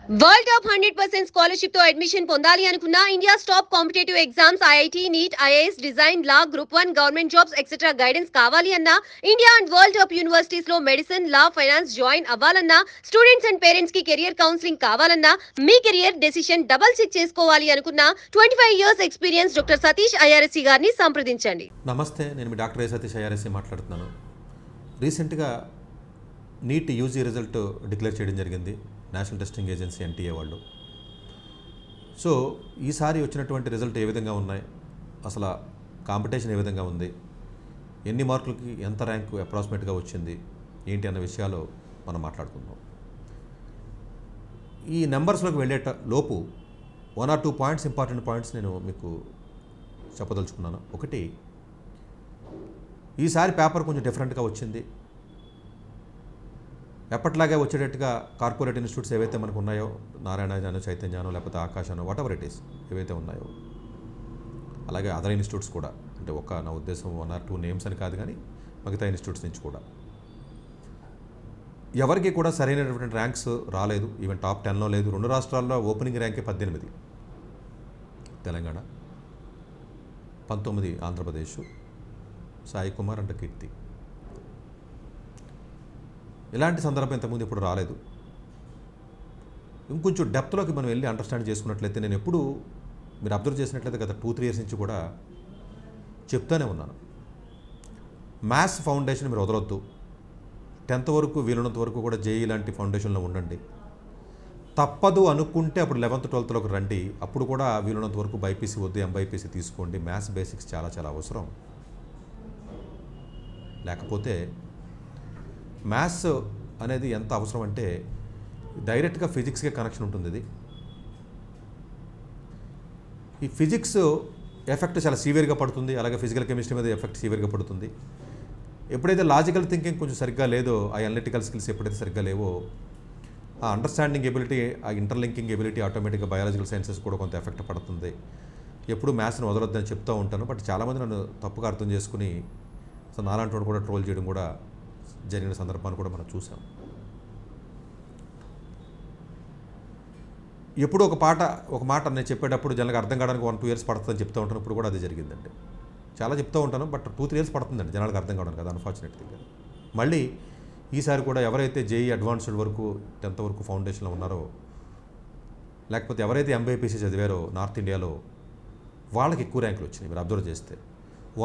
World top 100% scholarship తో admission పొందాలి అనుకున్న India's top competitive exams IIT NEET IAS design law group 1 government jobs etcetera guidance కావాలి అన్న India and world top universities లో medicine law finance join అవ్వాలన్నా students and parents కి career counselling కావాలన్నా మీ కెరియర్ డెసిషన్ డబుల్ చెక్ చేసుకోవాలి అనుకున్న 25 years experience doctor Satish IRSC గారిని సంప్రదించండి. నమస్తే, నేను మీ డాక్టర్ సతీష్ ఐఆర్ఎస్సి మాట్లాడుతున్నాను. రీసెంట్గా నీట్ యూజీ రిజల్ట్ డిక్లేర్ చేయడం జరిగింది నేషనల్ టెస్టింగ్ ఏజెన్సీ ఎన్టీఏ వాళ్ళు. సో ఈసారి వచ్చినటువంటి రిజల్ట్ ఏ విధంగా ఉన్నాయి, అసలు కాంపిటీషన్ ఏ విధంగా ఉంది, ఎన్ని మార్కులకి ఎంత ర్యాంకు అప్రాక్సిమేట్గా వచ్చింది ఏంటి అన్న విషయాలు మనం మాట్లాడుకుందాం. ఈ నెంబర్స్లోకి వెళ్ళేట లోపు 1 or 2 పాయింట్స్, ఇంపార్టెంట్ పాయింట్స్ నేను మీకు చెప్పదలుచుకున్నాను. ఒకటి, ఈసారి పేపర్ కొంచెం డిఫరెంట్గా వచ్చింది. ఎప్పట్లాగే వచ్చేటట్టుగా కార్పొరేట్ ఇన్స్టిట్యూట్స్ ఏవైతే మనకు ఉన్నాయో, నారాయణ చైతన్యానో లేకపోతే ఆకాశానో వాట్ ఎవర్ ఇట్ ఈస్ ఏవైతే ఉన్నాయో, అలాగే అదర్ ఇన్స్టిట్యూట్స్ కూడా, అంటే నా ఉద్దేశం 1 or 2 నేమ్స్ అని కాదు, కానీ మిగతా ఇన్స్టిట్యూట్స్ నుంచి కూడా ఎవరికి కూడా సరైనటువంటి ర్యాంక్స్ రాలేదు. ఈవెన్ టాప్ 10లో లేదు. 2 రాష్ట్రాల్లో ఓపెనింగ్ ర్యాంకే 18, తెలంగాణ 19, ఆంధ్రప్రదేశ్ సాయి కుమార్ అండ్ కీర్తి. ఇలాంటి సందర్భం ఇంతకుముందు ఇప్పుడు రాలేదు. ఇంకొంచెం డెప్త్లోకి మనం వెళ్ళి అండర్స్టాండ్ చేసుకున్నట్లయితే, నేను ఎప్పుడు మీరు అబ్జర్వ్ చేసినట్లయితే గత 2-3 ఇయర్స్ నుంచి కూడా చెప్తానే ఉన్నాను, మ్యాథ్స్ ఫౌండేషన్ మీరు వదలొద్దు. 10th వరకు వీలున్నంత వరకు కూడా జేఈ లాంటి ఫౌండేషన్లో ఉండండి. తప్పదు అనుకుంటే అప్పుడు 11th 12thలోకి రండి. అప్పుడు కూడా వీలున్నంత వరకు బైపీసీ వద్దు, ఎంబైపీసీ తీసుకోండి. మ్యాథ్స్ బేసిక్స్ చాలా చాలా అవసరం. లేకపోతే మ్యాథ్స్ అనేది ఎంత అవసరం అంటే డైరెక్ట్గా ఫిజిక్స్కే కనెక్షన్ ఉంటుంది. ఇది ఈ ఫిజిక్స్ ఎఫెక్ట్ చాలా సీవియర్గా పడుతుంది. అలాగే ఫిజికల్ కెమిస్ట్రీ మీద ఎఫెక్ట్ సీవియర్గా పడుతుంది. ఎప్పుడైతే లాజికల్ థింకింగ్ కొంచెం సరిగ్గా లేదో, ఆ అనలిటికల్ స్కిల్స్ ఎప్పుడైతే సరిగ్గా లేవో, ఆ అండర్స్టాండింగ్ ఎబిలిటీ, ఆ ఇంటర్లింకింగ్ ఎబిలిటీ ఆటోమేటిక్గా బయాలజికల్ సైన్సెస్ కూడా కొంత ఎఫెక్ట్ పడుతుంది. ఎప్పుడు మ్యాథ్స్ని వదలొద్దని చెప్తూ ఉంటాను. బట్ చాలామంది నన్ను తప్పుగా అర్థం చేసుకుని సో నాలాంటి వాడు కూడా ట్రోల్ చేయడం కూడా జరిగిన సందర్భాన్ని కూడా మనం చూసాం. ఎప్పుడు ఒక మాట నేను చెప్పేటప్పుడు జనరల్గా అర్థం కావడానికి 1-2 ఇయర్స్ పడుతుందని చెప్తూ ఉంటాను. ఇప్పుడు కూడా అది జరిగిందండి. చాలా చెప్తూ ఉంటాను, బట్ 2-3 ఇయర్స్ పడుతుందండి జనాలకు అర్థం కావడానికి. అది అన్ఫార్చునేట్ థింగ్. మళ్ళీ ఈసారి కూడా ఎవరైతే జేఈ అడ్వాన్స్డ్ వరకు 10th వరకు ఫౌండేషన్లో ఉన్నారో, లేకపోతే ఎవరైతే ఎంబైపీసీ చదివారో నార్త్ ఇండియాలో, వాళ్ళకి ఎక్కువ ర్యాంకులు వచ్చినాయి. మీరు అబ్జర్వ్ చేస్తే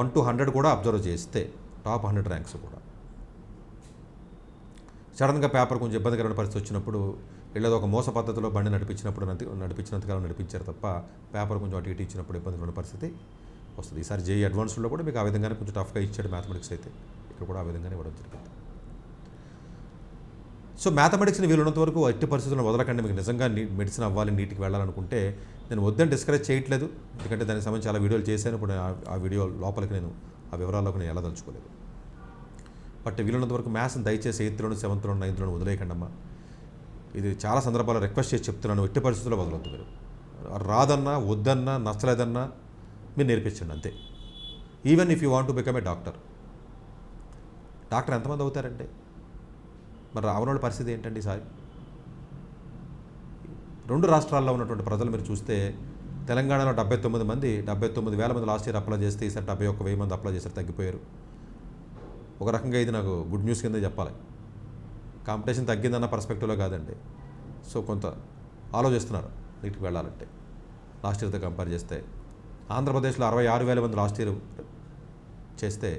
1 to 100 కూడా అబ్జర్వ్ చేస్తే టాప్ 100 ర్యాంక్స్ కూడా. సడన్గా పేపర్ కొంచెం ఇబ్బందికరమైన పరిస్థితి వచ్చినప్పుడు, వీళ్ళది ఒక మోస పద్ధతిలో బండి నడిపించినంతకాలం నడిపించారు తప్ప, పేపర్ కొంచెం అటు ఇటు ఇచ్చినప్పుడు ఇబ్బందికరమైన పరిస్థితి వస్తుంది. ఈసారి జేఈ అడ్వాన్స్డ్లో కూడా మీకు ఆ విధంగానే కొంచెం టఫ్గా ఇచ్చాడు. మ్యాథమెటిక్స్ అయితే ఇక్కడ కూడా ఆ విధంగానే ఇవ్వడం జరిగింది. సో మ్యాథమెటిక్స్ని వీలున్నంత వరకు ఎట్టి పరిస్థితులను వదలకండి. మీకు నిజంగా మెడిసిన్ అవ్వాలి, నీటికి వెళ్ళాలనుకుంటే, నేను వద్దని డిస్కరేజ్ చేయట్లేదు, ఎందుకంటే దానికి సంబంధించి చాలా వీడియోలు చేశాను. ఇప్పుడు ఆ వీడియో లోపలికి నేను ఆ వివరాల్లోకి నేను వెళ్ళదలుచుకోలేదు. బట్ వీలున్నంత వరకు మ్యాథ్స్ని దయచేసి 8th, 7th, 9th వదిలేయకండి అమ్మా. ఇది చాలా సందర్భాల్లో రిక్వెస్ట్ చేసి చెప్తున్నాను, ఎట్టి పరిస్థితుల్లో వదలొద్దు. మీరు రాదన్నా, వద్దన్నా, నచ్చలేదన్నా మీరు నేర్పించండి అంతే. Even if you want to become a doctor ఎంతమంది అవుతారంటే, మరి రావణుడి పరిస్థితి ఏంటండి ఈసారి? 2 రాష్ట్రాల్లో ఉన్నటువంటి ప్రజలు మీరు చూస్తే, తెలంగాణలో 79 మంది, 79,000 మంది లాస్ట్ ఇయర్ అప్లై చేస్తే ఈసారి 71,000 మంది అప్లై చేశారు, తగ్గిపోయారు. ఒక రకంగా ఇది నాకు గుడ్ న్యూస్ కింద చెప్పాలి. కాంపిటీషన్ తగ్గిందన్న పర్స్పెక్టివ్లో కాదండి. సో కొంత ఆలోచిస్తున్నారు నీటికి వెళ్ళాలంటే లాస్ట్ ఇయర్తో కంపేర్ చేస్తే. ఆంధ్రప్రదేశ్లో 66,000 మంది లాస్ట్ ఇయర్ చేస్తే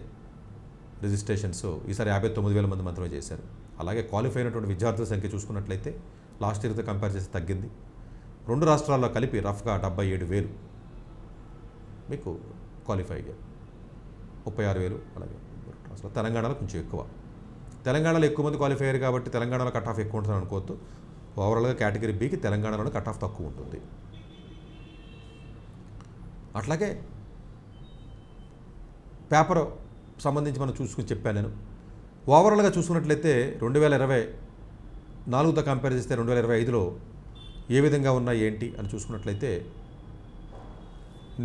రిజిస్ట్రేషన్స్, ఈసారి 59,000 మంది మాత్రమే చేశారు. అలాగే క్వాలిఫై అయినటువంటి విద్యార్థుల సంఖ్య చూసుకున్నట్లయితే లాస్ట్ ఇయర్తో కంపేర్ చేస్తే తగ్గింది. 2 రాష్ట్రాల్లో కలిపి రఫ్గా 77,000 మీకు క్వాలిఫై అయ్యారు. 36,000 అలాగే అసలు తెలంగాణలో కొంచెం ఎక్కువ. తెలంగాణలో ఎక్కువ మంది క్వాలిఫై అయ్యారు కాబట్టి తెలంగాణలో కట్ ఆఫ్ ఎక్కువ ఉంటుంది అనుకోవద్దు. ఓవరాల్గా కేటగిరీ బికి తెలంగాణలోనే కట్ ఆఫ్ తక్కువ ఉంటుంది. అట్లాగే పేపర్ సంబంధించి మనం చూసుకుని చెప్పాను నేను. ఓవరాల్గా చూసుకున్నట్లయితే 2024తో కంపేర్ చేస్తే 2025లో ఏ విధంగా ఉన్నాయి ఏంటి అని చూసుకున్నట్లయితే,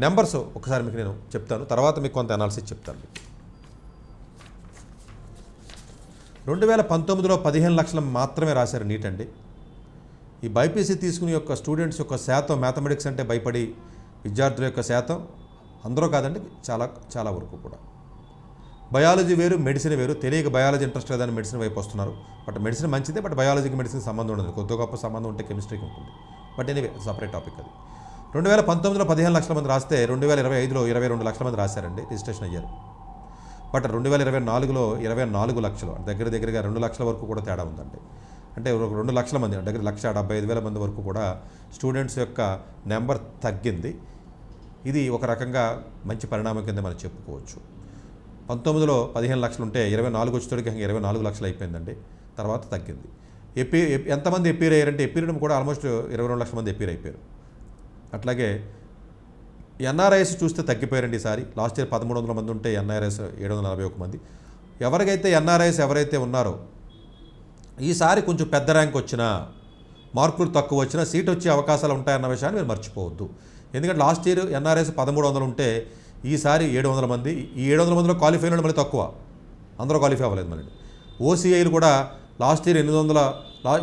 నెంబర్స్ ఒకసారి మీకు నేను చెప్తాను, తర్వాత మీకు కొంత అనాలిసిస్ చెప్తాను. 2019లో 15 లక్షలు మాత్రమే రాశారు నీట్ అండి. ఈ బైపీసీ తీసుకునే యొక్క స్టూడెంట్స్ యొక్క శాతం మ్యాథమెటిక్స్ అంటే భయపడి విద్యార్థుల యొక్క శాతం అందరూ కాదండి, చాలా వరకు కూడా. బయాలజీ వేరు, మెడిసిన్ వేరు. తెలియక బయాలజీ ఇంట్రెస్ట్ లేదని మెడిసిన్ వైపు వస్తున్నారు. బట్ మెడిసిన్ మంచిదే, బట్ బయాలజీకి మెడిసిన్ సంబంధం ఉండదు. కొద్ది గొప్ప సంబంధం ఉంటే కెమిస్ట్రీకి ఉంటుంది. బట్ ఎనీవే సపరేట్ టాపిక్ అది. 2019లో 15 లక్షల మంది రాస్తే 2025లో 22 లక్షల మంది రాశారండి, రిజిస్ట్రేషన్ అయ్యారు. బట్ 2024లో 24 లక్షలు, దగ్గరగా 2 లక్షల వరకు కూడా తేడా ఉందండి. అంటే 2 లక్షల మంది, దగ్గర 1,75,000 మంది వరకు కూడా స్టూడెంట్స్ యొక్క నెంబర్ తగ్గింది. ఇది ఒక రకంగా మంచి పరిణామం కింద మనం చెప్పుకోవచ్చు. 19లో 15 లక్షలు ఉంటే 24 వచ్చేటోడికి 24 లక్షలు అయిపోయిందండి. తర్వాత తగ్గింది. ఎంతమంది ఎపీర్ అయ్యారంటే ఎపీరియడం కూడా ఆల్మోస్ట్ 22 లక్షల మంది ఎపీర్ అయిపోయారు. అట్లాగే ఎన్ఆర్ఐఎస్ చూస్తే తగ్గిపోయారండి ఈసారి. లాస్ట్ ఇయర్ 1300 మంది ఉంటే ఎన్ఆర్ఐఎస్ 741 మంది. ఎవరికైతే ఎన్ఆర్ఐఎస్ ఎవరైతే ఉన్నారో ఈసారి కొంచెం పెద్ద ర్యాంక్ వచ్చినా, మార్కులు తక్కువ వచ్చినా సీట్ వచ్చే అవకాశాలు ఉంటాయన్న విషయాన్ని మీరు మర్చిపోవద్దు. ఎందుకంటే లాస్ట్ ఇయర్ ఎన్ఆర్ఐఎస్ 1300 ఉంటే ఈసారి 700 మంది. ఈ 700 మందిలో క్వాలిఫై అయిన మళ్ళీ తక్కువ, అందరూ క్వాలిఫై అవ్వలేదు మళ్ళీ. ఓసీఐలు కూడా లాస్ట్ ఇయర్ 800,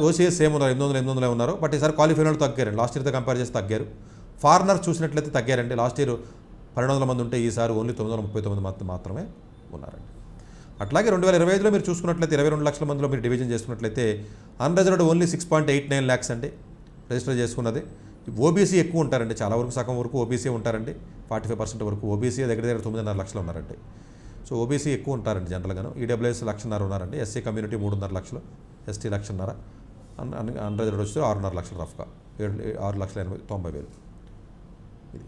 ఓసీఐ సేమ్ ఉన్నారు, 800 ఉన్నారు. బట్ ఈసారి క్వాలిఫై అయిన తగ్గారండి, లాస్ట్ ఇయర్తో కంపేర్ చేసి తగ్గారు. ఫారినర్ చూసినట్లయితే తగ్గారండి. లాస్ట్ ఇయర్ 1200 మంది ఉంటే ఈసారి ఓన్లీ 939 మాత్రమే ఉన్నారండి. అట్లాగే 2025లో మీరు చూసుకున్నట్లయితే 22 లక్షల మందిలో మీరు డివిజన్ చేసుకున్నట్లయితే అన్రిజర్వ్డ్ ఓన్లీ 6.89 ల్యాక్స్ అండి రిజిస్టర్ చేసుకున్నది. ఓబీసీ ఎక్కువ ఉంటారండి, చాలా వరకు సగం వరకు ఓబీసీ ఉంటారండి. 45% వరకు ఓబీసీ దగ్గర 9.5 లక్షలు ఉన్నారండి. సో ఓబీసీ ఎక్కువ ఉంటారండి జనరల్గాను. ఈడబ్ల్యూఎస్ 1,50,000 ఉన్నారండి. ఎస్సీ కమ్యూనిటీ 3.5 లక్షలు, ఎస్టీ 1,50,000, అన్రిజర్వ్డ్ వస్తే 6.5 లక్షలు, రఫ్గా 6,90,000. ఇది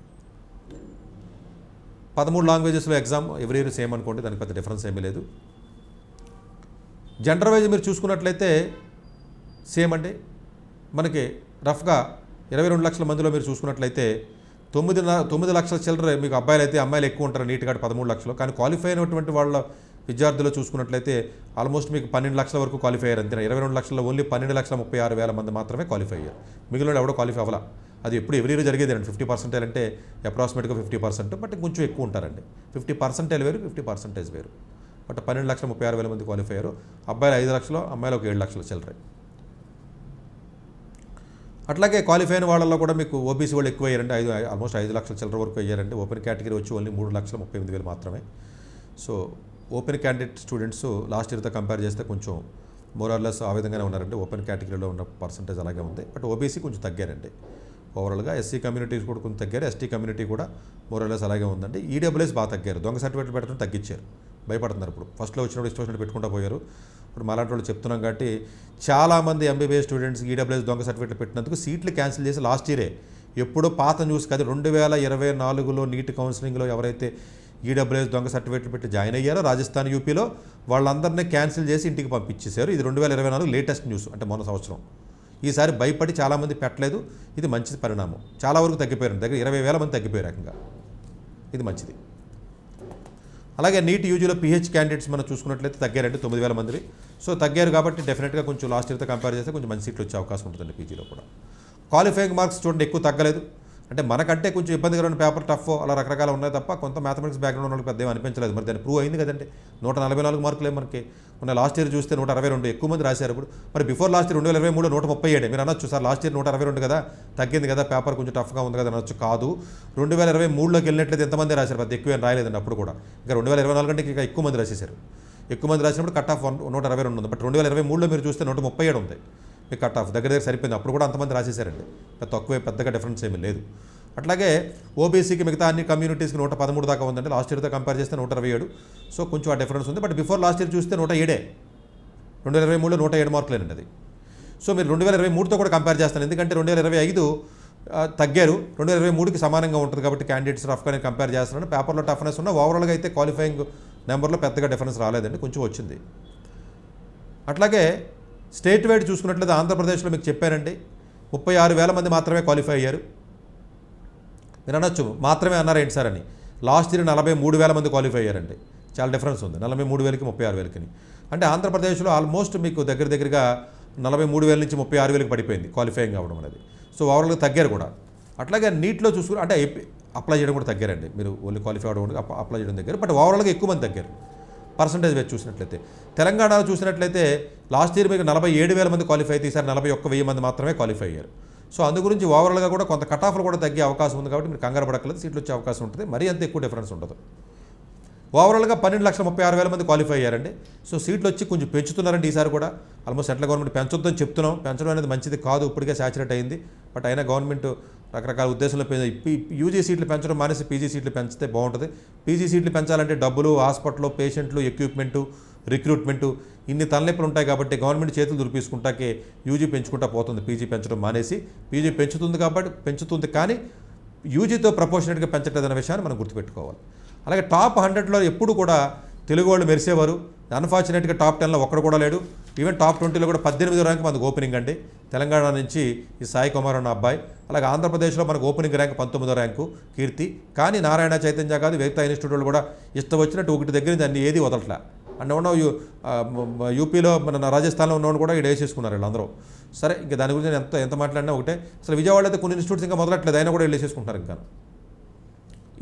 13 లాంగ్వేజెస్లో ఎగ్జామ్ ఎవ్రీ ఇయర్ సేమ్ అనుకోండి, దానికి పెద్ద డిఫరెన్స్ ఏమీ లేదు. జెండర్ వైజ్ మీరు చూసుకున్నట్లయితే సేమ్ అండి. మనకి రఫ్గా 22 లక్షల మందిలో మీరు చూసుకున్నట్లయితే 9 లక్షల చిల్లర మీకు అబ్బాయిలు అయితే, అమ్మాయిలు ఎక్కువ ఉంటారు నీట్గా 13 లక్షలు. కానీ క్వాలిఫై అయినటువంటి వాళ్ళ విద్యార్థులు చూసుకున్నట్లయితే ఆల్మోస్ట్ మీకు 12 లక్షల వరకు క్వాలిఫై అయ్యారు అంతే. 22 లక్షల్లో ఓన్లీ 12,36,000 మంది మాత్రమే క్వాలిఫై అయ్యారు. మిగిలిన ఎవడో క్వాలిఫై అవ్వాల. అది ఎప్పుడు ఎవ్రీ ఇయర్ జరిగేది అండి. 50% అంటే అప్రాక్సిమేట్గా 50%, బట్ కొంచెం ఎక్కువ ఉంటారండి. 50% వేరు, 50% వేరు. బట్ 12,36,000 మంది క్వాలిఫై అయ్యారు. అబ్బాయిలు 5 లక్షలు, అమ్మాయిలు ఒక 7 లక్షల చిల్లర. అట్లాగే క్వాలిఫై అయిన వాళ్ళలో కూడా మీకు ఓబీసీ వాళ్ళు ఎక్కువ అయ్యారండి. ఆల్మోస్ట్ 5 లక్షల చిల్లర వరకు అయ్యారండి. ఓపెన్ కేటగిరీ వచ్చి ఓన్లీ 3,38,000 మాత్రమే. So open candidate students last ఇయర్తో కంపేర్ చేస్తే కొంచెం మోరార్లెస్ ఆ విధంగానే ఉన్నారండి. ఓపెన్ కేటగిరీలో ఉన్న పర్సంటేజ్ అలాగే ఉంది. బట్ ఓబీసీ కొంచెం తగ్గారండి ఓవరాల్గా. ఎస్సీ కమ్యూనిటీస్ కూడా కొంచెం తగ్గారు. ఎస్టీ కమ్యూనిటీ కూడా మోరార్లెస్ అలాగే ఉందండి. ఈడబ్ల్యూఎస్ బాగా తగ్గారు. దొంగ సర్టిఫికేట్ పెట్టడం తగ్గించారు, భయపడుతున్నారు. ఇప్పుడు ఫస్ట్లో వచ్చినప్పుడు ఇష్టం పెట్టుకుంటూ పోయారు. ఇప్పుడు మాలాంటి వాళ్ళు చెప్తున్నాం కాబట్టి చాలామంది ఎంబీబీఎస్ స్టూడెంట్స్ ఈడబ్ల్యూఎస్ దొంగ సర్టిఫికేట్ పెట్టినందుకు సీట్లు క్యాన్సిల్ చేసి లాస్ట్ ఇయరే, ఎప్పుడో పాత న్యూస్ కాదు, 2024లో నీట్ కౌన్సిలింగ్లో ఎవరైతే ఈడబ్ల్యూఎస్ దొంగ సర్టిఫికేట్ పెట్టి జాయిన్ అయ్యారో రాజస్థాన్, యూపీలో వాళ్ళందరినీ క్యాన్సిల్ చేసి ఇంటికి పంపించేశారు. ఇది 2024 లేటెస్ట్ న్యూస్, అంటే మొన్న సంవత్సరం. ఈసారి భయపడి చాలామంది పెట్టలేదు. ఇది మంచి పరిణామం. చాలా వరకు తగ్గిపోయారు, దగ్గర 20,000 మంది తగ్గిపోయారు ఏకంగా. ఇది మంచిది. అలాగే నీట్ యూజీలో పిహెచ్ క్యాండిడేట్స్ మనం చూసుకున్నట్లయితే తగ్గారండి 9,000 మంది. సో తగ్గారు కాబట్టి డెఫినెట్గా కొంచెం లాస్ట్ ఇయర్తో కంపేర్ చేస్తే కొంచెం మంచి సీట్లు వచ్చే అవకాశం ఉంటుందండి పీజీలో కూడా. క్వాలిఫైయింగ్ మార్క్స్ చూడండి ఎక్కువ తగ్గలేదు. అంటే మనకంటే కొంచెం ఇబ్బందికరమైన పేపర్ టఫ్ అలా రకరకాలు ఉన్నాయి తప్ప కొంత మ్యాథమెటిక్స్ బ్యాక్గ్రౌండ్ వాళ్ళకి పెద్ద అనిపించలేదు. మరి దాన్ని ప్రూవ్ అయింది కదండి. 144 మార్కులే మనకి ఉన్న. లాస్ట్ ఇయర్ చూస్తే 162 ఎక్కువ మంది రాశారు. ఇప్పుడు మరి బిఫోర్ లాస్ట్ ఇయర్ 2023 137. మీరు అనొచ్చు సార్ లాస్ట్ ఇయర్ 162 కదా, తగ్గింది కదా, పేపర్ కొంచెం టఫ్గా ఉంది కదా అనొచ్చు. కాదు, 2023లోకి వెళ్ళినట్లయితే ఎంతమంది రాశారు, పెద్ద ఎక్కువ రాయలేదండి అప్పుడు కూడా. ఇంకా 2024 కంటే ఇంకా ఎక్కువ మంది రాసేశారు. ఎక్కువ మంది రాసినప్పుడు కట్ ఆఫ్ 122 ఉంది. బట్ 2023లో మీరు చూస్తే 137 ఉంది మీకు కట్ ఆఫ్. దగ్గర సరిపోయింది. అప్పుడు కూడా అంతమంది రాసేశారండి. పెద్దగా డిఫరెన్స్ ఏమీ లేదు. అట్లాగే ఓబీసీకి మిగతా అన్ని కమ్యూనిటీస్కి 113 దాకా ఉందండి. లాస్ట్ ఇయర్తో కంపేర్ చేస్తే 127. సో కొంచెం ఆ డిఫరెన్స్ ఉంది. బట్ బిఫోర్ లాస్ట్ ఇయర్ చూస్తే 107. 2023లో 107 మార్కులేనండి అది. సో మీరు 2023తో కూడా కంపేర్ చేస్తాను, ఎందుకంటే 2025 తగ్గారు, 2023కి సమానంగా ఉంటుంది కాబట్టి క్యాండిడేట్స్ రఫ్గానే కంపేర్ చేస్తున్నాను. పేపర్లో టఫ్నెస్ ఉన్న ఓవరాల్గా అయితే క్వాలిఫైయింగ్ నెంబర్లో పెద్దగా డిఫరెన్స్ రాలేదండి, కొంచెం వచ్చింది. అట్లాగే స్టేట్ వైడ్ చూసుకున్నట్లయితే ఆంధ్రప్రదేశ్లో మీకు చెప్పానండి 36,000 మంది మాత్రమే క్వాలిఫై అయ్యారు. మీరు అనొచ్చు మాత్రమే అన్నారు ఏంటి సార్ అని. లాస్ట్ ఇయర్ 43,000 మంది క్వాలిఫై అయ్యారండి. చాలా డిఫరెన్స్ ఉంది 43,000కి 36,000కి. అంటే ఆంధ్రప్రదేశ్లో ఆల్మోస్ట్ మీకు దగ్గరగా 43,000 నుంచి 36,000కి పడిపోయింది క్వాలిఫైయింగ్ అవ్వడం అనేది. సో ఓవరాల్గా తగ్గారు కూడా. అట్లాగే నీట్లో చూసుకుని అంటే అప్లై చేయడం కూడా తగ్గారండి. మీరు ఓన్లీ క్వాలిఫై అవ్వడం అప్లై చేయడం దగ్గర, బట్ ఓవరాల్గా ఎక్కువ మంది తగ్గారు. పర్సంటేజ్ వేసి చూసినట్లయితే. తెలంగాణలో చూసినట్లయితే లాస్ట్ ఇయర్ మీకు 47,000 మంది క్వాలిఫై అయితే ఈసారి 41,000 మంది మాత్రమే క్వాలిఫై అయ్యారు. సో అందు గురించి ఓవరాల్గా కూడా కొంత కట్ ఆఫ్లు కూడా తగ్గే అవకాశం ఉంది కాబట్టి మీరు కంగారు పడక్కలేదు, సీట్లు వచ్చే అవకాశం ఉంటుంది, మరీ అంత ఎక్కువ డిఫరెన్స్ ఉండదు. ఓవరాల్గా 12,36,000 మంది క్వాలిఫై అయ్యారండి. సో సీట్లు వచ్చి కొంచెం పెంచుతున్నారండి ఈసారి కూడా. ఆల్మోస్ట్ సెంట్రల్ గవర్నమెంట్ పెంచొద్దని చెప్తున్నాం, పెంచడం అనేది మంచిది కాదు, ఇప్పటికే సాచురేట్ అయింది. బట్ అయినా గవర్నమెంట్ రకరకాల ఉద్దేశంలో యూజీ సీట్లు పెంచడం మానేసి పీజీ సీట్లు పెంచితే బాగుంటుంది. పీజీ సీట్లు పెంచాలంటే డబ్బులు, హాస్పిటల్లో పేషెంట్లు, ఎక్విప్మెంటు, రిక్రూట్మెంటు ఇన్ని తలనొప్పులు ఉంటాయి కాబట్టి గవర్నమెంట్ చేతులు దురిపేసుకుంటాకే యూజీ పెంచుకుంటా పోతుంది. పీజీ పెంచడం మానేసి పీజీ పెంచుతుంది కానీ యూజీతో ప్రపోర్షనేట్గా పెంచట్లేదన్న విషయాన్ని మనం గుర్తుపెట్టుకోవాలి. అలాగే టాప్ 100లో ఎప్పుడు కూడా తెలుగు వాళ్ళు మెరిసేవారు. అన్ఫార్చునేట్గా టాప్ 10లో ఒక్కడు కూడా లేడు. ఈవెన్ టాప్ 20లో కూడా 18వ ర్యాంక్ మనకు ఓపెనింగ్ అండి. తెలంగాణ నుంచి ఈ సాయి కుమార్ అన్న అబ్బాయి. అలాగే ఆంధ్రప్రదేశ్లో మనకు ఓపెనింగ్ ర్యాంక్ 19వ ర్యాంకు కీర్తి. కానీ నారాయణ చైతన్య కాదు, వేదిక ఇన్స్టిట్యూట్ కూడా ఇష్టం వచ్చినట్టు ఒకటి దగ్గర నుంచి అన్ని ఏది వదలట్లే. అండ్ ఉన్న యూపీలో మన రాజస్థాన్లో ఉన్నవాడు కూడా ఇక్కడ వేసేసుకున్నారు వీళ్ళందరూ. సరే, ఇంకా దాని గురించి నేను ఎంత మాట్లాడినా ఒకటే. అసలు విజయవాడలో అయితే కొన్ని ఇన్స్టిట్యూట్స్ ఇంకా మొదలట్లేదు, అయినా కూడా వెళ్ళేసేసుకుంటున్నారు ఇంకా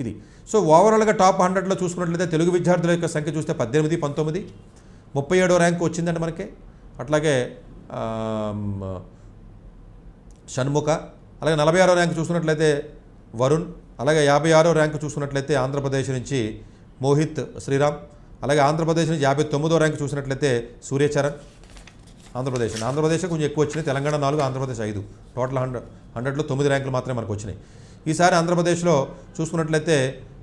ఇది. సో ఓవరాల్గా టాప్ 100లో చూసుకున్నట్లయితే తెలుగు విద్యార్థుల యొక్క సంఖ్య చూస్తే 18, 19, 37వ ర్యాంకు వచ్చిందండి మనకి. అట్లాగే షణ్ముఖ. అలాగే 46వ ర్యాంకు చూసుకున్నట్లయితే వరుణ్. అలాగే 56వ ర్యాంకు చూసుకున్నట్లయితే ఆంధ్రప్రదేశ్ నుంచి మోహిత్ శ్రీరామ్. అలాగే ఆంధ్రప్రదేశ్ నుంచి 59వ ర్యాంకు చూసినట్లయితే సూర్యచరణ్. ఆంధ్రప్రదేశ్ కొంచెం ఎక్కువ వచ్చినాయి. తెలంగాణ 4, ఆంధ్రప్రదేశ్ 5. టోటల్ 100లో 9 ర్యాంకులు మాత్రమే మనకు వచ్చినాయి. ఈసారి ఆంధ్రప్రదేశ్లో చూసుకున్నట్లయితే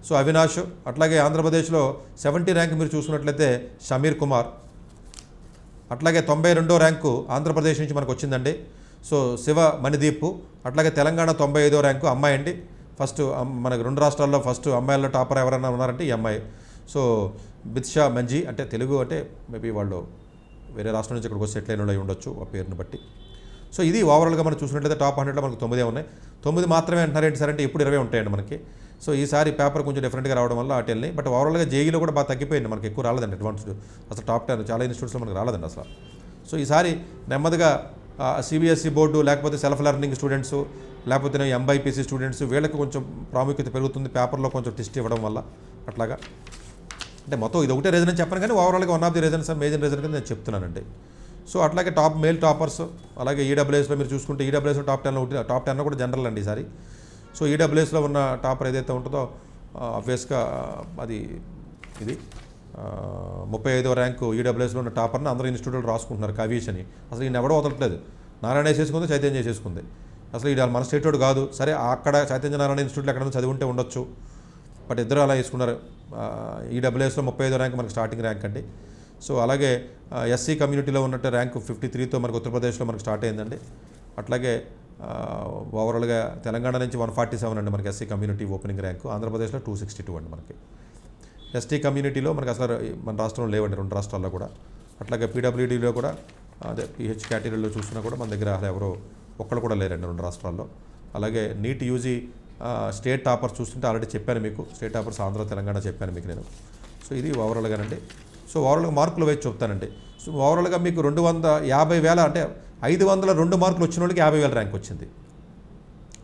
సో అవినాష్. అట్లాగే ఆంధ్రప్రదేశ్లో 70 ర్యాంక్ మీరు చూసుకున్నట్లయితే షమీర్ కుమార్. అట్లాగే 92వ ర్యాంకు ఆంధ్రప్రదేశ్ నుంచి మనకు వచ్చిందండి. సో శివ మణిదీప్. అట్లాగే తెలంగాణ 95వ ర్యాంకు అమ్మాయి అండి. ఫస్ట్ మనకు 2 రాష్ట్రాల్లో ఫస్ట్ అమ్మాయిల్లో టాపర్ ఎవరైనా ఉన్నారంటే ఈ అమ్మాయి. సో బిత్షా మంజీ, అంటే తెలుగు అంటే మేబీ వాళ్ళు వేరే రాష్ట్రం నుంచి ఇక్కడికి వస్తే ఎట్లయినా అయి ఉండొచ్చు ఆ పేరుని బట్టి. సో ఇది ఓవరాల్గా మనం చూసినట్లయితే టాప్ 100లో మనకు 9 ఉన్నాయి. 9 మాత్రమే అంటున్నారు ఏంటి సార్ అంటే ఇప్పుడు 20 ఉంటాయండి మనకి. సో ఈసారి పేపర్ కొంచెం డిఫరెంట్గా రావడం వల్ల అటు వెళ్ళినాయి. బట్ ఓవరాల్గా జేఈలో కూడా బాగా తగ్గిపోయింది, మనకి ఎక్కువ రాలేదండి అడ్వాన్స్డ్. అసలు టాప్ 10 చాలా ఇన్స్టిట్యూట్స్లో మనకు రాలేదండి అసలు. సో ఈసారి నెమ్మదిగా సిబిఎస్ఈ బోర్డు, లేకపోతే సెల్ఫ్ లెర్నింగ్ స్టూడెంట్స్, లేకపోతే ఎంబైపీసీ స్టూడెంట్స్, వీళ్ళకి కొంచెం ప్రాముఖ్యత పెరుగుతుంది పేపర్లో కొంచెం టెస్ట్ ఇవ్వడం వల్ల. అట్లాగా అంటే మొత్తం ఇది ఒకటే రీజన్ అని చెప్పను కానీ ఓవరాల్గా one of the reasons, major reason కింద నేను చెప్తున్నానండి. సో అట్లాగే టాప్ మేల్ టాపర్స్. అలాగే ఈడబ్ల్యూఎస్లో మీరు చూసుకుంటే ఈడబ్ల్యూఎస్లో టాప్ 10 కూడా జనరల్ అండి ఈసారి. సో ఈడబ్ల్యూఎస్లో ఉన్న టాపర్ ఏదైతే ఉంటుందో ఆబ్వియస్గా అది ఇది 35వ ర్యాంకు ఈడబ్ల్యూఎస్లో ఉన్న టాపర్ని అందరూ ఇన్స్టిట్యూట్లో రాసుకుంటున్నారు కవీష్ అని. అసలు ఈయన ఎవడో వదలట్లేదు. నారాయణ వేసేసుకుంది, చైతన్య చేసేసుకుంది. అసలు ఇది మన స్టేట్ వాడు కాదు. సరే అక్కడ చైతన్య నారాయణ ఇన్స్టిట్యూట్లో ఎక్కడ చదివి ఉంటే ఉండొచ్చు, బట్ ఇద్దరు అలా వేసుకున్నారు. ఈడబ్ల్యూఎస్లో 35వ ర్యాంక్ మనకు స్టార్టింగ్ ర్యాంక్ అండి. సో అలాగే ఎస్సీ కమ్యూనిటీలో ఉన్నట్టు ర్యాంకు 53తో మనకు ఉత్తరప్రదేశ్లో మనకు స్టార్ట్ అయిందండి. అట్లాగే ఓవరాల్గా తెలంగాణ నుంచి 147 అండి మనకి ఎస్సీ కమ్యూనిటీ ఓపెనింగ్ ర్యాంకు. ఆంధ్రప్రదేశ్లో 262 అండి మనకి. ఎస్టీ కమ్యూనిటీలో మనకి అసలు మన రాష్ట్రంలో లేవండి 2 రాష్ట్రాల్లో కూడా. అట్లాగే పీడబ్ల్యూడీలో కూడా అదే పిహెచ్ కేటగిరీలో చూసినా కూడా మన దగ్గర అసలు ఎవరో ఒక్కళ్ళు కూడా లేరండి 2 రాష్ట్రాల్లో. అలాగే నీట్ యూజీ స్టేట్ టాపర్స్ చూస్తుంటే ఆల్రెడీ చెప్పాను మీకు, స్టేట్ టాపర్స్ ఆంధ్ర తెలంగాణ చెప్పాను మీకు నేను. సో ఇది ఓవరాల్గానండి. సో ఓవరాల్గా మార్కులు వేసి చెప్తానండి. సో ఓవరాల్గా మీకు 250,000 అంటే 502 మార్కులు వచ్చిన వాళ్ళకి 50,000 ర్యాంక్ వచ్చింది.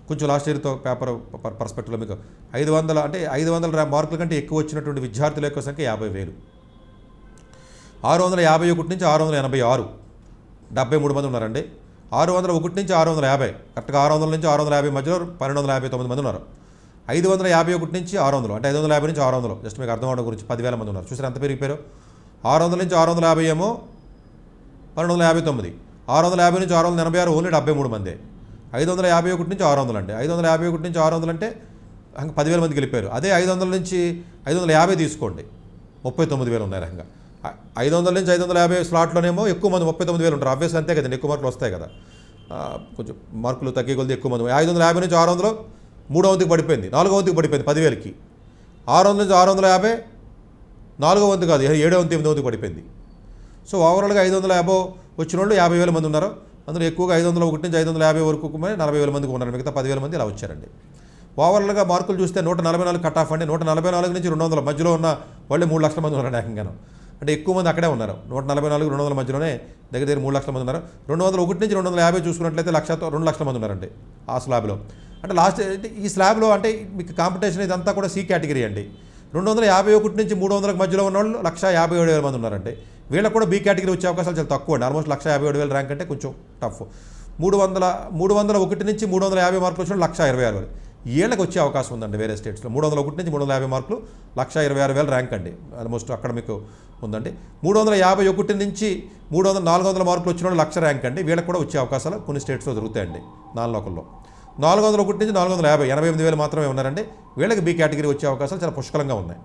కొంచెం లాస్ట్ ఇయర్తో పేపర్ పర్స్పెక్టివ్లో మీకు 500 అంటే 500 మార్కుల కంటే ఎక్కువ వచ్చినటువంటి విద్యార్థుల యొక్క సంఖ్య 50,000. 651 నుంచి 686 73 మంది ఉన్నారండి. 601 నుంచి 650 కరెక్ట్గా 600 నుంచి 650 మధ్యలో 1259 మంది ఉన్నారు. 551 నుంచి 600 అంటే 550 నుంచి 600 జస్ట్ మీకు అర్థం అవడం గురించి 10,000 మంది ఉన్నారు. చూసారు ఎంత పెరిగిపోయారు. 600 నుంచి 650 ఏమో 1259, 650 నుంచి 686 ఓన్లీ 73 మంది. 551 నుంచి 600 అంటే 551 నుంచి 600 అంటే 10,000 మందికి వెళ్ళిపోయారు. అదే 500 నుంచి 550 తీసుకోండి 39,000 ఉన్నాయి రకంగా. 500 నుంచి 550 స్లాట్లోనేమో ఎక్కువ మంది 39,000 ఉంటారు. ఆబ్వియస్గా అంతే కదండి, ఎక్కువ మార్కులు వస్తాయి కదా. కొంచెం మార్కులు తగ్గే కొద్ది ఎక్కువ మంది. 550 నుంచి 600 3వ వంతుకి పడిపోయింది, 4వ వంతుకి పడిపోయింది 10,000కి. 600 నుంచి 650 4వ వంతు కాదు 7వ వంతు 8వ వంతుకి పడిపోయింది. సో ఓవరాల్గా 550 వచ్చిన వాళ్ళు 50,000 మంది ఉన్నారు. అందులో ఎక్కువగా 501 నుంచి 550 వరకు 40,000 మందికి ఉన్నారు. మిగతా 10,000 మంది ఇలా వచ్చారండి. ఓవరాల్గా మార్కులు చూస్తే 144 కట్ ఆఫ్ అండి. 144 నుంచి 200 మధ్యలో ఉన్న వాళ్ళే 3 లక్షల మంది ఉన్నారు ఏకంగాను. అంటే ఎక్కువ మంది అక్కడే ఉన్నారు. 144, 200 మధ్యలోనే దగ్గర 3 లక్షల మంది ఉన్నారు. 201 నుంచి 250 చూసుకున్నట్లయితే 2 లక్షల మంది ఉన్నారండి ఆ స్లాబ్లో. అంటే లాస్ట్ ఈ స్లాబ్లో అంటే మీకు కాంపిటీషన్ ఇదంతా కూడా సి కేటగిరీ అండి. 251 నుంచి 300 మధ్యలో ఉన్న వాళ్ళు 1,57,000 మంది ఉన్నారంటే వీళ్ళకి కూడా బీ కేటగిరీ వచ్చే అవకాశాలు చాలా తక్కువ అండి. ఆల్మోస్ట్ 1,57,000 ర్యాంక్ అంటే కొంచెం టఫ్. 301 నుంచి 350 మార్కులు వచ్చిన 1,26,000 వీళ్ళకి వచ్చే అవకాశం ఉందండి వేరే స్టేట్స్లో. 301 నుంచి 350 మార్కులు 1,26,000 ర్యాంక్ అండి ఆల్మోస్ట్ అక్కడ మీకు ఉందండి. 351 నుంచి 400 మార్కులు వచ్చిన వాళ్ళు 1,00,000 ర్యాంక్ అండి. వీళ్ళకి కూడా వచ్చే అవకాశాలు కొన్ని స్టేట్స్లో దొరుకుతాయండి నాన్ లోకల్లో. 401 నుంచి 450 88,000 మాత్రమే ఉన్నారండి. వీళ్ళకి బీ కేటగిరీ వచ్చే అవకాశాలు చాలా పుష్కలంగా ఉన్నాయి.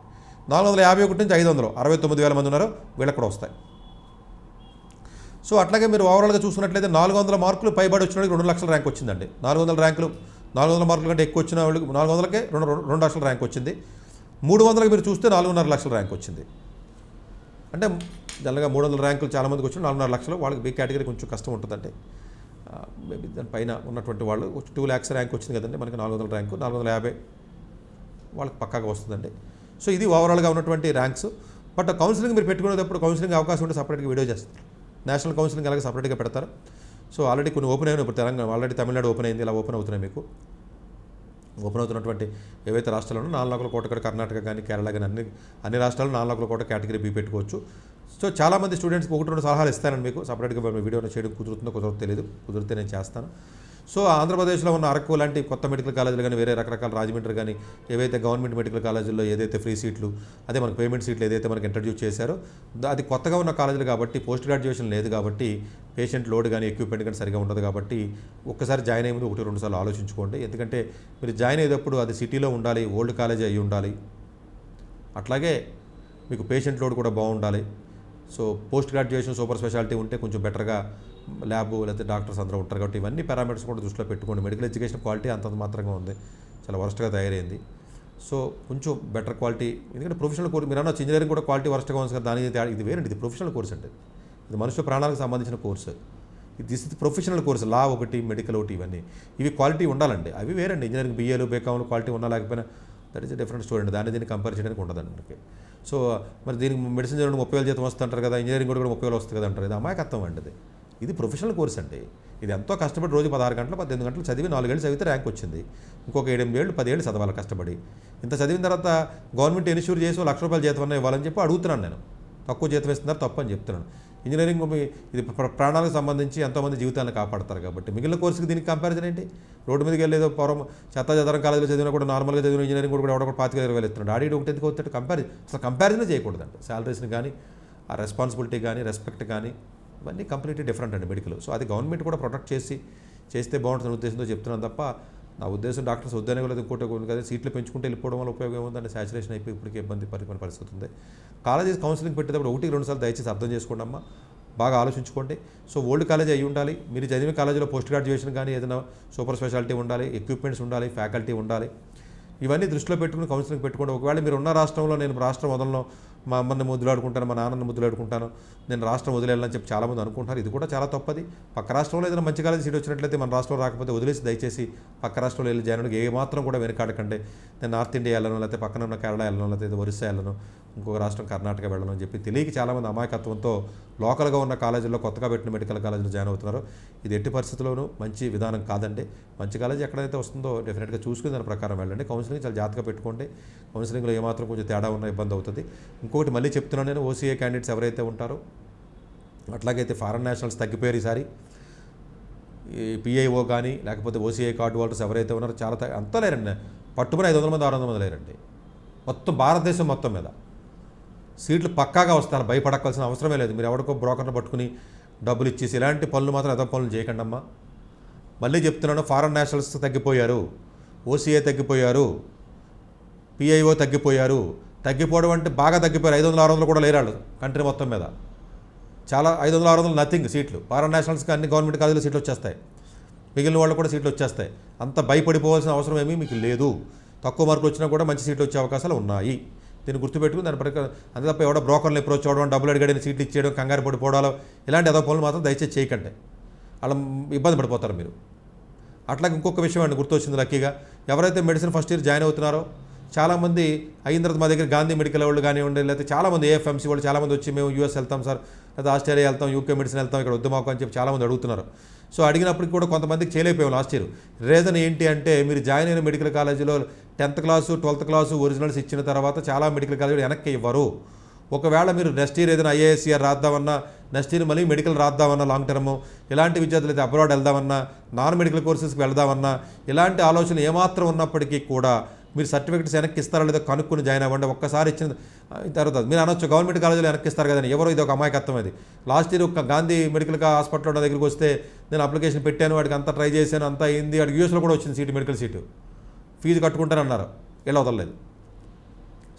451 నుంచి 500 69,000 మంది ఉన్నారు, వీళ్ళకి కూడా వస్తాయి. సో అట్లాగే మీరు ఓవరాల్గా చూసుకున్నట్లయితే 400 మార్కులు పైబడి వచ్చిన వాళ్ళకి 2 లక్షల ర్యాంక్ వచ్చిందండి. 400 మార్కుల కంటే ఎక్కువ వచ్చిన వాళ్ళకి 400కే 2 లక్షల ర్యాంక్ వచ్చింది. 300కి మీరు చూస్తే 4.5 లక్షల ర్యాంక్ వచ్చింది. అంటే జనరల్గా 300 ర్యాంకులు చాలామందికి వచ్చిన 4.5 లక్షలు వాళ్ళకి బీ కేటగిరీ కొంచెం కష్టం ఉంటుందండి. మేబీ దానిపైన ఉన్నటువంటి వాళ్ళు 2 lakhs ర్యాంక్ వచ్చింది కదండి మనకి. 400 ర్యాంకు 450 వాళ్ళకి పక్కాగా వస్తుందండి. సో ఇది ఓవరాల్గా ఉన్నటువంటి ర్యాంక్స్. బట్ కౌన్సిలింగ్ మీరు పెట్టుకునేటప్పుడు కౌన్సిలింగ్ అవకాశం ఉంటే సపరేట్గా వీడియో చేస్తారు. నేషనల్ కౌన్సిలింగ్ అలాగే సపరేట్గా పెడతారు. సో ఆల్రెడీ కొన్ని ఓపెన్ అయినాయి. ఇప్పుడు తెలంగాణ ఆల్రెడీ తమిళనాడు ఓపెన్ అయింది. ఇలా ఓపెన్ అవుతున్నాయి మీకు. ఓపెన్ అవుతున్నటువంటి ఏవైతే రాష్ట్రాలు 4 లక్షల కోట కూడా కర్ణాటక కానీ కేరళ కానీ అన్ని రాష్ట్రాలు 4 లక్షల కోట కేటగిరీ బీ పెట్టుకోవచ్చు. సో చాలామంది స్టూడెంట్స్కి 1-2 సలహాలు ఇస్తానండి మీకు. సపరేట్గా వీడియోలో చేయడం కుదురుతుందో తెలియదు. కుదిరితే నేను చేస్తాను. సో ఆంధ్రప్రదేశ్లో ఉన్న అరకు లాంటి కొత్త మెడికల్ కాలేజీలు కానీ వేరే రకరకాల రాజమండ్రి కానీ ఏవైతే గవర్నమెంట్ మెడికల్ కాలేజీల్లో ఏదైతే ఫ్రీ సీట్లు అదే మనకు పేమెంట్ సీట్లు ఏదైతే మనకి ఇంట్రడ్యూస్ చేశారో అది కొత్తగా ఉన్న కాలేజీలు కాబట్టి పోస్ట్ గ్రాడ్యుయేషన్ లేదు కాబట్టి పేషెంట్ లోడ్ కానీ ఎక్విప్మెంట్ కానీ సరిగా ఉండదు కాబట్టి ఒక్కసారి జాయిన్ అయ్యే ముందు 1-2 సార్లు ఆలోచించుకోండి. ఎందుకంటే మీరు జాయిన్ అయ్యేటప్పుడు అది సిటీలో ఉండాలి, ఓల్డ్ కాలేజీ అయ్యి ఉండాలి, అట్లాగే మీకు పేషెంట్ లోడ్ కూడా బాగుండాలి. So post graduation super speciality ఉంటే కొంచెం బెటర్గా ల్యాబ్ లేకపోతే డాక్టర్స్ అందరూ ఉంటారు కాబట్టి ఇవన్నీ పారామీటర్స్ కూడా దృష్టిలో పెట్టుకోండి. మెడికల్ ఎడ్యుకేషన్ క్వాలిటీ అంతంత మాత్రంగా ఉంది, చాలా వరస్ట్గా తయారైంది. సో కొంచెం బెటర్ క్వాలిటీ, ఎందుకంటే ప్రొఫెషనల్ కోర్స్ మీరు అన్న ఇంజనీరింగ్ కూడా క్వాలిటీ వరస్ట్గా ఉంది కదా, దాని ఇది వేరండి. ఇది ప్రొఫెషనల్ కోర్స్ అంటే ఇది మనుషుల ప్రాణాలకు సంబంధించిన course. This is professional course. Law ఒకటి, మెడికల్ ఒకటి, ఇవి క్వాలిటీ ఉండాలండి. అవి వేరండి. ఇంజనీరింగ్ బీఏలు బీకామ్లు క్వాలిటీ ఉన్నా లేకపోయినా దట్ ఈస్ డిఫరెంట్ స్టోరీ అండి. దీన్ని కంపేర్ చేయడానికి ఉండదండి. సో మరి దీనికి మెడిసిన్ చదవడం 30,000 జీతం వస్తుంటారు కదా, ఇంజనీరింగ్ కూడా 30,000 వస్తుంది కదా అంటారు. ఇది అమాయకత్వం అండి. ఇది ప్రొఫెషనల్ కోర్స్ అండి. ఇది ఎంతో కష్టపడి రోజు 16 గంటలు 18 గంటలు చదివి 4 ఏళ్ళు చదివితే ర్యాంక్ వచ్చింది. ఇంకొక 7-8 ఏళ్ళు 10 ఏళ్ళు చదవాలి కష్టపడి. ఇంత చదివిన తర్వాత గవర్నమెంట్ ఎన్ష్యూర్ చేసి ₹1,00,000 జీతం అన్న ఇవ్వాలని చెప్పి అడుగుతున్నాను నేను. తక్కువ జీతం ఇస్తున్నారు తప్పు అని చెప్తున్నాను. ఇంజనీరింగ్ ఇది ప్రాణాలకు సంబంధించి ఎంతోమంది జీవితాలను కాపాడతారు కాబట్టి మిగిలిన కోర్సుకి దీనికి కంపారిజన్ ఏంటి? రోడ్డు మీదకి వెళ్ళేదో పూర్వం చెత్తాచెదరం కాలేజీలో చదివినా కూడా నార్మల్గా చదివిన ఇంజనీరింగ్ కూడా ఎవడో 25,000 ఇస్తున్నాడు. ఆడి ఒకటి ఎందుకు అవుతాడు? అసలు కంపారిజనే చేయకూడదండి. శాలరీస్ని కానీ ఆ రెస్పాన్సిబిలిటీ కానీ రెస్పెక్ట్ కానీ ఇవన్నీ కంప్లీట్లీ డిఫరెంట్ అండి మెడికల్. సో అది గవర్నమెంట్ కూడా ప్రొటెక్ట్ చేస్తే బాగుంటుందని ఉద్దేశంతో చెప్తున్నాను తప్ప నా ఉద్దేశం డాక్టర్స్ వద్దనే కూడా ఇంకోటి కదా సీట్లు పెంచుకుంటే వెళ్ళిపోవడం వల్ల ఉపయోగం ఏముందంటే సాచురేషన్ అయిపోయి ఇప్పటికీ ఇబ్బంది పరిస్థితి ఉంది. కాలేజెస్ కౌన్సిలింగ్ పెట్టేటప్పుడు 1-2 సార్లు దయచేసి అర్థం చేసుకోండి అమ్మా, బాగా ఆలోచించుకోండి. సో ఓల్డ్ కాలేజ్ అయ్యి ఉండాలి, మీరు చదివిన కాలేజీలో పోస్ట్ గ్రాడ్యుయేషన్ కానీ ఏదైనా సూపర్ స్పెషాలిటీ ఉండాలి, ఎక్విప్మెంట్స్ ఉండాలి, ఫ్యాకల్టీ ఉండాలి. ఇవన్నీ దృష్టిలో పెట్టుకుని కౌన్సిలింగ్ పెట్టుకోండి. ఒకవేళ మీరు ఉన్న రాష్ట్రంలో నేను రాష్ట్రం వదలను, మా అమ్మని ముద్దులాడుకుంటాను, మా నాన్నని ముద్దులాడుకుంటాను, నేను రాష్ట్రం వదిలేయాలని చెప్పి చాలామంది అనుకుంటారు. ఇది కూడా చాలా తప్పది. పక్క రాష్ట్రంలో ఏదైనా మంచి కాలేజీ సీట్ వచ్చినట్లయితే మన రాష్ట్రంలో రాకపోతే వదిలేసి దయచేసి పక్క రాష్ట్రంలో వెళ్ళి జాయిన్ ఏ మాత్రం కూడా వెనకాడకండి. నేను నార్త్ ఇండియా వెళ్ళను, లేకపోతే పక్కన ఉన్న కేరళ వెళ్ళను, లేకపోతే ఒరిస్సా వెళ్ళను, ఇంకొక రాష్ట్రం కర్ణాటక వెళ్ళను అని చెప్పి తెలియక చాలామంది అమాయకత్వంతో లోకల్గా ఉన్న కాలేజీల్లో కొత్తగా పెట్టిన మెడికల్ కాలేజీలో జాయిన్ అవుతున్నారు. ఇది ఎట్టి పరిస్థితుల్లోనూ మంచి విధానం కాదండి. మంచి కాలేజీ ఎక్కడైతే వస్తుందో డెఫినెట్గా చూసుకుని దాని ప్రకారం వెళ్ళండి. కౌన్సిలింగ్ చాలా జాగ్రత్తగా పెట్టుకోండి. కౌన్సిలింగ్లో ఏమాత్రం కొంచెం తేడా ఉన్న ఇబ్బంది అవుతుంది. ఇంకొకటి మళ్ళీ చెప్తున్నాను నేను, ఓసీఏ క్యాండిడేట్స్ ఎవరైతే ఉంటారో అట్లాగైతే ఫారెన్ నేషనల్స్ తగ్గిపోయారు ఈసారి. ఈ పిఐఓ కానీ లేకపోతే ఓసీఐ కార్డు హోల్డర్స్ ఎవరైతే ఉన్నారో చాలా అంతా లేరండి. పట్టుమని 500 మంది 600 మంది లేరండి మొత్తం భారతదేశం మొత్తం మీద. సీట్లు పక్కాగా వస్తారు, భయపడక్కవలసిన అవసరమే లేదు. మీరు ఎవరికో బ్రోకర్ని పట్టుకుని డబ్బులు ఇచ్చేసి ఇలాంటి పనులు మాత్రం ఎదో పనులు చేయకండి అమ్మా. మళ్ళీ చెప్తున్నాను, ఫారెన్ నేషనల్స్ తగ్గిపోయారు, ఓసీఐ తగ్గిపోయారు, పిఐఓ తగ్గిపోయారు. తగ్గిపోవడం అంటే బాగా తగ్గిపోయారు. 500-600 కూడా లేరాళ్ళు కంట్రీ మొత్తం మీద. చాలా 500-600 నథింగ్ సీట్లు. ఫారెన్ నేషనల్స్కి అన్ని గవర్నమెంట్ కాలేజీలో సీట్లు వచ్చేస్తాయి, మిగిలిన వాళ్ళు కూడా సీట్లు వచ్చేస్తాయి. అంత భయపడిపోవాల్సిన అవసరం ఏమీ మీకు లేదు. తక్కువ మార్కులు వచ్చినా కూడా మంచి సీట్లు వచ్చే అవకాశాలు ఉన్నాయి. దీన్ని గుర్తుపెట్టుకుని దాని ప్రకారం అంతే తప్ప ఎవడో బ్రోకర్లు అప్రోచ్ అవ్వడం, డబ్బులు అడిగాడని సీట్లు ఇచ్చేయడం, కంగారు పడిపోవడాలు ఇలాంటి ఏదో పనులు మాత్రం దయచేసి చేయకండి. అలా ఇబ్బంది పడిపోతారు మీరు. అట్లాగే ఇంకొక విషయం అండి గుర్తొచ్చింది లక్కీగా, ఎవరైతే మెడిసిన్ ఫస్ట్ ఇయర్ జాయిన్ అవుతున్నారో చాలామంది అయిన తర్వాత మా దగ్గర గాంధీ మెడికల్ వాళ్ళు కానివ్వండి, లేకపోతే చాలామంది ఏఎఫ్ఎంసీ వాళ్ళు చాలామంది వచ్చి మేము యూఎస్ వెళ్తాం సార్, లేదా ఆస్ట్రేలియా వెళ్తాం, యూకే మెడిసిన్ వెళ్తాం, ఇక్కడ వద్దు మాకు అని చెప్పి చాలామంది అడుగుతున్నారు. సో అడిగినప్పటికి కూడా కొంతమందికి చేయలేకపోయాం లాస్ట్ ఇయర్. రీజన్ ఏంటి అంటే మీరు జాయిన్ అయిన మెడికల్ కాలేజీలో 10th class 12th class originals ఇచ్చిన తర్వాత చాలా మెడికల్ కాలేజీలు వెనక్కి ఇవ్వరు. ఒకవేళ మీరు నెక్స్ట్ ఇయర్ ఏదైనా ఐఏఎస్ఆర్ రాద్దామన్నా, నెక్స్ట్ ఇయర్ మళ్ళీ మెడికల్ రాద్దామన్నా, లాంగ్ టర్మ్ ఇలాంటి విద్యార్థులు అయితే అబ్రాడ్ వెళ్దామన్నా, నాన్ మెడికల్ కోర్సెస్కి వెళ్దామన్నా, ఇలాంటి ఆలోచన ఏమాత్రం ఉన్నప్పటికీ కూడా మీరు సర్టిఫికెట్స్ వెనక్కి ఇస్తారో లేదో కనుక్కొని జాయిన్ అవ్వండి. ఒక్కసారి ఇచ్చిన తర్వాత మీరు అనొచ్చు గవర్నమెంట్ కాలేజీలో వెనక్కి ఇస్తారు కదండి, ఎవరో ఇది ఒక అమాయకత్వం. అది లాస్ట్ ఇయర్ ఒక గాంధీ మెడికల్ హాస్పిటల్ నా దగ్గరికి వస్తే నేను అప్లికేషన్ పెట్టాను, వాడికి అంతా ట్రై చేశాను, అంతా అయింది, వాడికి యూఎస్లో కూడా వచ్చింది సీటు, మెడికల్ సీటు, ఫీజు కట్టుకుంటారన్నారు, ఇలా వదలలేదు,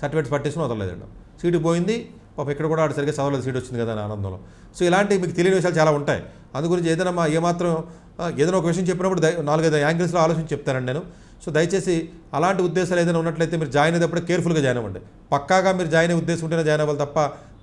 సర్టిఫికేట్స్ పట్టేసుకుని వదలలేదండి, సీటు పోయింది. పాప ఇక్కడ కూడా ఆడు సరిగ్గా చదవలేదు, సీట్ వచ్చింది కదా అని ఆనందంలో. సో ఇలాంటి మీకు తెలియని విషయాలు చాలా ఉంటాయి. అందు గురించి ఏదైనా ఏమాత్రం ఏదైనా ఒక విషయం చెప్పినప్పుడు 4-5 యాంగిల్స్లో ఆలోచించి చెప్తానండి నేను. సో దయచేసి అలాంటి ఉద్దేశాలు ఏదైనా ఉన్నట్లయితే మీరు జాయిన్ అయ్యేటప్పుడు కేర్ఫుల్గా జాయిన్ అవ్వండి. పక్కాగా మీరు జాయిన్ అయ్యే ఉద్దేశం ఉంటేనే జాయిన్ అవ్వాలి తప్ప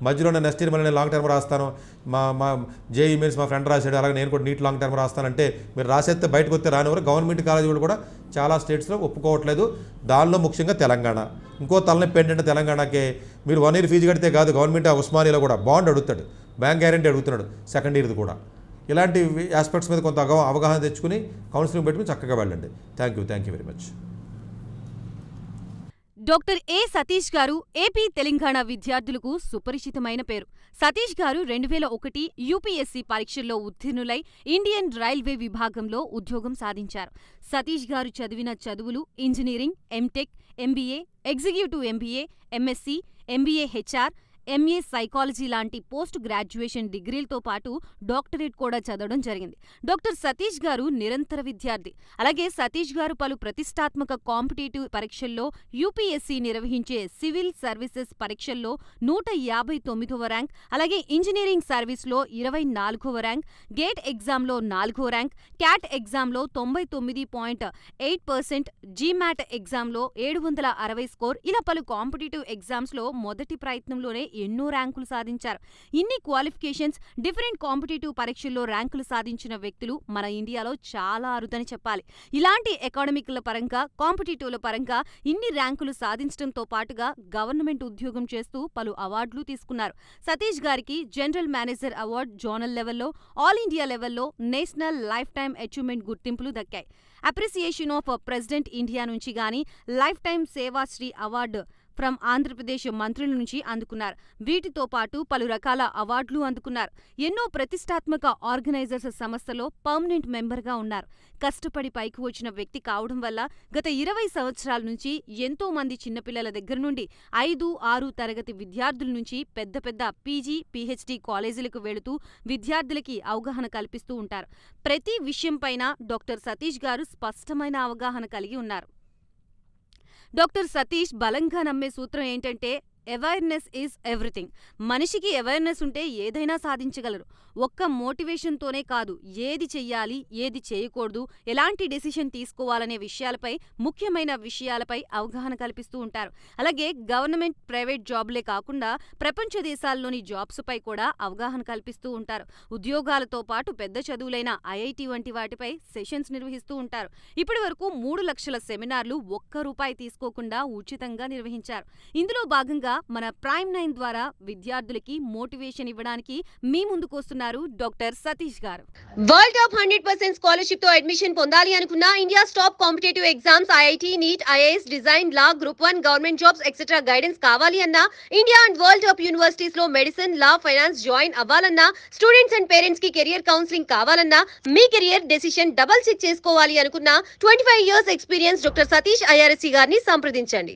మధ్యలోనే నెక్స్ట్ ఇయర్ మళ్ళీ నేను లాంగ్ టర్మ్ రాస్తాను, మా జేఈ మెయిన్స్ మా ఫ్రెండ్ రాశాడు, అలాగే నేను కూడా నీట్ లాంగ్ టర్మ్ రాస్తానంటే మీరు రాసేస్తే బయటకు వస్తే రానివారు. గవర్నమెంట్ కాలేజీలు కూడా చాలా స్టేట్స్లో ఒప్పుకోవట్లేదు, దానిలో ముఖ్యంగా తెలంగాణ. ఇంకో తలనొప్పి ఏంటంటే తెలంగాణకే మీరు 1 year ఫీజు కడితే కాదు, గవర్నమెంట్ ఉస్మానియాలో కూడా బాండ్ అడుగుతాడు, బ్యాంక్ గ్యారెంటీ అడుగుతున్నాడు, సెకండ్ ఇయర్ది కూడా. ఇలాంటి ఆస్పెక్ట్స్ మీద కొంత అవగాహన తెచ్చుకుని కౌన్సిలింగ్ పెట్టుకుని చక్కగా వెళ్ళండి. Thank you very much. Doctor ఏ సతీష్ గారు ఏపీ తెలంగాణ విద్యార్థులకు సుపరిచితమైన పేరు. సతీష్ గారు 2001 యూపీఎస్సీ పరీక్షల్లో ఉత్తీర్ణులై ఇండియన్ రైల్వే విభాగంలో ఉద్యోగం సాధించారు. సతీష్ గారు చదివిన చదువులు engineering, MTech, MBA, executive MBA, MSc, MBA HR, MA psychology లాంటి పోస్ట్ గ్రాడ్యుయేషన్ డిగ్రీలతో పాటు డాక్టరేట్ కూడా చదవడం జరిగింది. డాక్టర్ సతీష్ గారు నిరంతర విద్యార్థి. అలాగే సతీష్ గారు పలు ప్రతిష్టాత్మక కాంపిటేటివ్ పరీక్షల్లో యూపీఎస్సీ నిర్వహించే సివిల్ సర్వీసెస్ పరీక్షల్లో 159వ ర్యాంక్, అలాగే ఇంజనీరింగ్ సర్వీస్లో 24వ ర్యాంక్, గేట్ ఎగ్జామ్లో 4వ ర్యాంక్, క్యాట్ ఎగ్జామ్లో 99.8%, జీమాట్ ఎగ్జామ్లో 760 స్కోర్, ఇలా పలు కాంపిటేటివ్ ఎగ్జామ్స్లో మొదటి ప్రయత్నంలోనే ఎన్నో ర్యాంకులు సాధించారు. ఇన్ని క్వాలిఫికేషన్స్, డిఫరెంట్ కాంపిటేటివ్ పరీక్షల్లో ర్యాంకులు సాధించిన వ్యక్తులు మన ఇండియాలో చాలా అరుదని చెప్పాలి. ఇలాంటి అకాడమిక్ల పరంగా, కాంపిటేటివ్ల పరంగా ఇన్ని ర్యాంకులు సాధించడంతో పాటుగా గవర్నమెంట్ ఉద్యోగం చేస్తూ పలు అవార్డులు తీసుకున్నారు. సతీష్ గారికి జనరల్ మేనేజర్ అవార్డు జోనల్ లెవెల్లో, ఆల్ ఇండియా లెవెల్లో నేషనల్ లైఫ్ టైమ్ అచీవ్మెంట్ గుర్తింపులు దక్కాయి. అప్రిసియేషన్ ఆఫ్ ప్రెసిడెంట్ ఇండియా నుంచి గానీ life time Seva Sri award from Andhra Pradesh మంత్రుల నుంచి అందుకున్నారు. వీటితో పాటు పలు రకాల అవార్డులు అందుకున్నారు. ఎన్నో ప్రతిష్టాత్మక ఆర్గనైజర్స్ సంస్థలో పర్మనెంట్ మెంబర్గా ఉన్నారు. కష్టపడి పైకి వచ్చిన వ్యక్తి కావడం వల్ల గత 20 సంవత్సరాల నుంచి ఎంతో మంది చిన్నపిల్లల దగ్గర నుండి 5-6 తరగతి విద్యార్థుల నుంచి పెద్ద పెద్ద పీజీ, పీహెచ్డీ కాలేజీలకు వెళుతూ విద్యార్థులకి అవగాహన కల్పిస్తూ ఉంటారు. ప్రతి విషయంపైన డాక్టర్ సతీష్ గారు స్పష్టమైన అవగాహన కలిగి ఉన్నారు. డాక్టర్ సతీష్ బలంగా నమ్మే సూత్రం ఏంటంటే అవేర్నెస్ ఈజ్ ఎవ్రీథింగ్. మనిషికి అవేర్నెస్ ఉంటే ఏదైనా సాధించగలరు. ఒక్క మోటివేషన్తోనే కాదు, ఏది చెయ్యాలి, ఏది చేయకూడదు, ఎలాంటి డెసిషన్ తీసుకోవాలనే విషయాలపై, ముఖ్యమైన విషయాలపై అవగాహన కల్పిస్తూ ఉంటారు. అలాగే గవర్నమెంట్, ప్రైవేట్ జాబ్లే కాకుండా ప్రపంచ దేశాల్లోని జాబ్స్పై కూడా అవగాహన కల్పిస్తూ ఉంటారు. ఉద్యోగాలతో పాటు పెద్ద చదువులైన ఐఐటి వంటి వాటిపై సెషన్స్ నిర్వహిస్తూ ఉంటారు. ఇప్పటి వరకు 3 లక్షల సెమినార్లు ₹1 తీసుకోకుండా ఉచితంగా నిర్వహించారు. ఇందులో భాగంగా మన ప్రైమ్ 9 ద్వారా విద్యార్థులకి మోటివేషన్ ఇవ్వడానికి మీ ముందుకు వస్తున్నారు డాక్టర్ సతీష్ గారు. వరల్డ్ టాప్ 100% స్కాలర్షిప్ తో అడ్మిషన్ పొందాలి అనుకున్నా India top competitive exams IIT, NEET, IAS, design, law, group 1 government jobs etcetera guidance కావాలి అన్నా, India and world top universities లో మెడిసిన్, లా, ఫైనాన్స్ జాయిన్ అవ్వాలన్నా, స్టూడెంట్స్ అండ్ పేరెంట్స్ కి career counselling కావాలన్నా, మీ కెరియర్ డెసిషన్ డబుల్ చెక్ చేసుకోవాలి అనుకున్నా 25 years experience doctor Satish IRSC గారిని సంప్రదించండి.